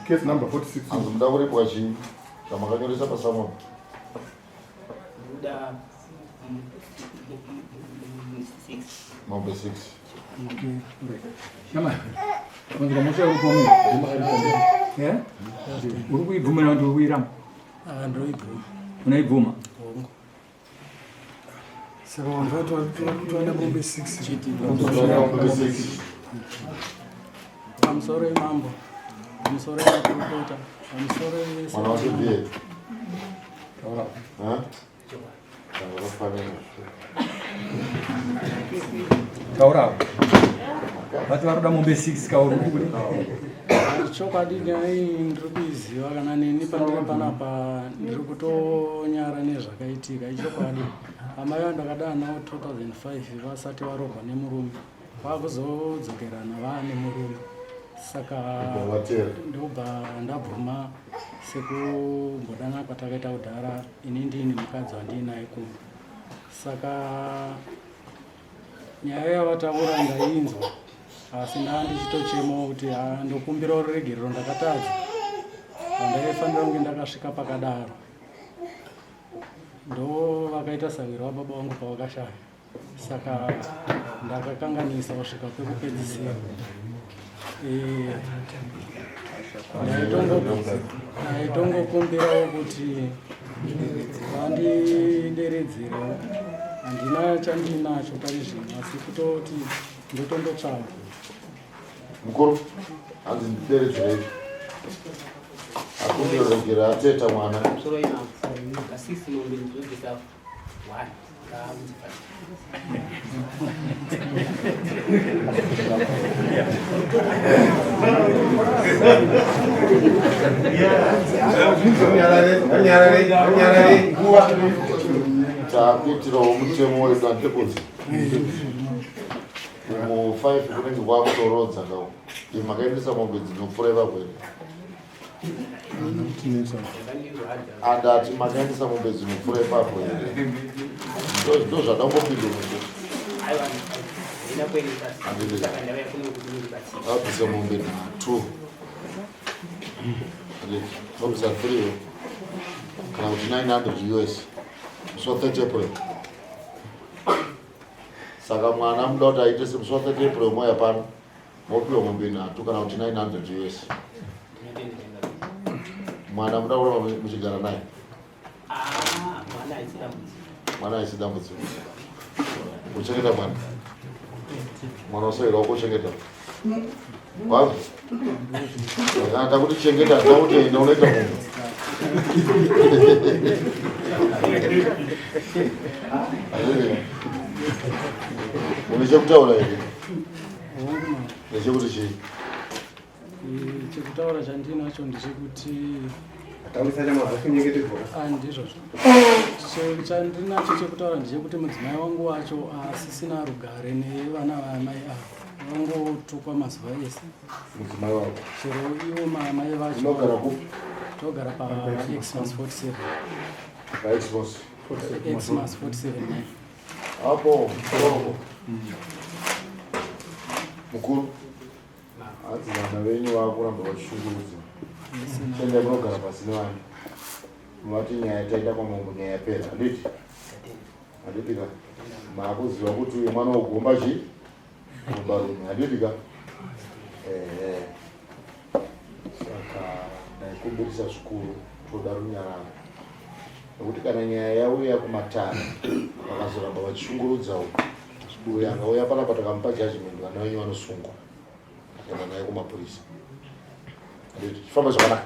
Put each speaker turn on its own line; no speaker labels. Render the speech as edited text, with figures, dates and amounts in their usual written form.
Case number 46.
Ngaandiripe chini. Chamakanyoresa pa someone. Number 6.
Okay. Shama. Kwanza mmoja uko mimi. Eh? Uruku ibuma na ndio wiram.
Ndio ibuma.
Unaibuma.
Sasa watu tunaenda bombe 6 chiti. I'm sorry mambo. I'm sorry Nakukota. I'm sorry.
Mwanawake
Taura. Watu waruda mombe 6 kauru kule.
Chokwadi ngai ndiribizi wakana nini pandira panapa ndiri kutonyara nezvakaitika ichokwadi amai vandakadana nawo 2005 vasati varogwa nemurume vakuzodzokerana vane murume saka ndobva ndabvuma sekumbodana kwatakaita kudhara ini ndini mukadzi wandiinaye kumwe saka nyaya yavataura ndainzwa asi ndandichitochemo kuti ndokumbira ruregerero ndakatadza handaifanira kunge ndakasvika pakadaro ndo vakaita sawiro wababa vangu pavakashaya saka ndakakanganisa kusvika pekupedzisira ndaitongokumbirawo kuti vandideredzerewo handina chandinacho pari zvino asi kutoti ndotondotsvaga
mukuru hanzi ndideredzerei akundiregera ateta mwana takuitirawo mutemo wedantekozi mu5 kunenge kwakutorodza kawo makaendesa mombe dzinopfureva kwere andati makaendesa mombe dzinopfureva kwere ndo zvadangopinde abvisa mombe 2 obvisa 3 kana kuti 900 US so 30 April saka mwana muda kuti aite semusi wa 30 April moya pano mopiwa mombe 3 kana kuti 900 US mwana muda kuramba muchigara naye mwana aisi dambudziko kuchengeta mwana usairawo kuchengeta wazva ata kuti chengeta ndakuti enda unoita munhu une chekutaura here nechekuti chii
chekutaura chandinacho ndechekuti handizvozvo chandinacho chekutaura ndechekuti mudzimai wangu wacho asisina rugare nevana vaamai avo vangotukwa mazuva ese
mudzimai wavo
chero ivo maamai vacho togara paXmas 47
apo mukuru hadzi vana venyu vakuramba vachishungurudza tende munogara pasi nevana muvati nyaya taita kwamambo nyaya yapera handiti handitika maakuziva kuti uyu mwana wogomba chii gomba rume handitika saka ndaikumbirisa zvikuru toda runyararo nekuti kana nyaya yauya kumatara vakazoramba vachishungurudzawo uyu angauya panapa takamupa judgment vana venyu vanosungwa akaenda naye kumapurisa handiti chifamba zvakanaka